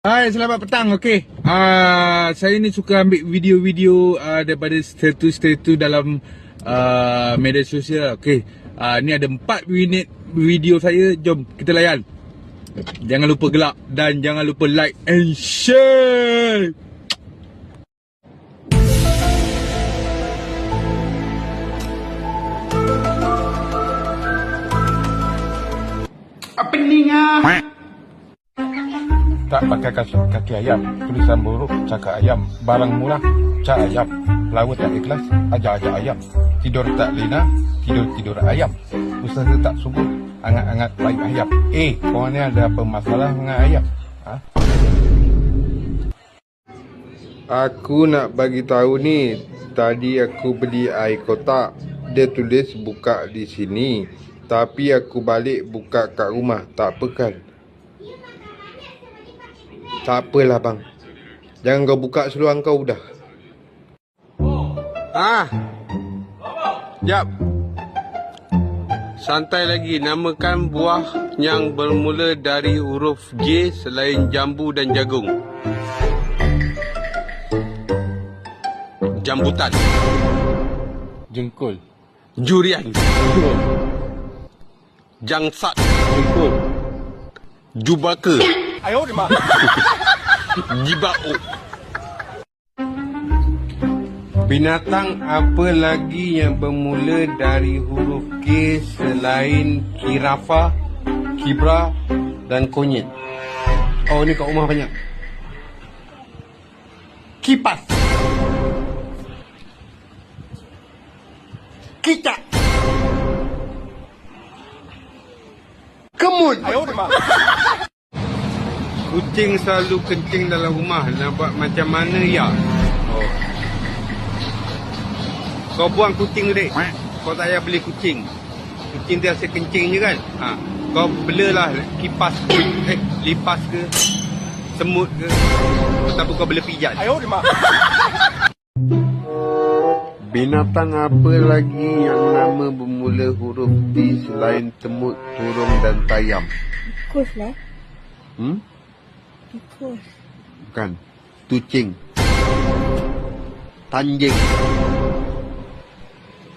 Hai, selamat petang. Okey. Saya ni suka ambil video-video daripada status-status dalam media sosial. Okey. Ni ada 4 minit video saya. Jom kita layan. Jangan lupa gelak dan jangan lupa like and share. Apa ni ngah? Tak pakai kaki ayam, tulisan buruk cakap ayam, barang murah cak ayam, lawa tak ikhlas ajak-ajak ayam, tidur tak lena tidur ayam, usaha tak sungguh angat-angat baik ayam. Korang ni ada apa masalah dengan ayam? Aku nak bagi tahu ni, tadi aku beli air kotak, dia tulis buka di sini, tapi aku balik buka kat rumah, tak apa kan? Tak apalah bang. Jangan kau buka seluar kau dah. Jap. Santai lagi. Namakan buah yang bermula dari huruf J selain jambu dan jagung. Jambutan. Jengkol. Durian. Jangsat. Jengkol. Jubaka. Ayo di mana? Jibau. Binatang apa lagi yang bermula dari huruf K selain kirafa, kibra dan konyet? Oh, ni kat rumah banyak. Kipas. Kicak. Kemut. Ayo di mana? Kucing selalu kencing dalam rumah. Nak buat macam mana ya? Oh. Kau buang kucing dek. Kau tak payah beli kucing. Kucing dia rasa kencing je kan? Kau belalah kipas lipas ke, semut ke, ataupun kau bela pijat. Ayo di mana? Binatang apa lagi yang nama bermula huruf T selain temut, turung dan tayam? Tikus lah. Tikus. Bukan. Tucing. Tanjing.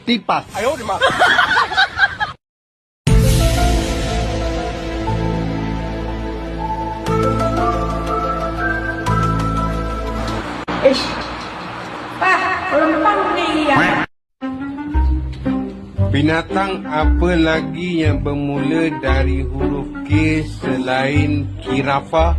Tipas. Ayo di mana? Binatang apa lagi yang bermula dari huruf K selain kirafa,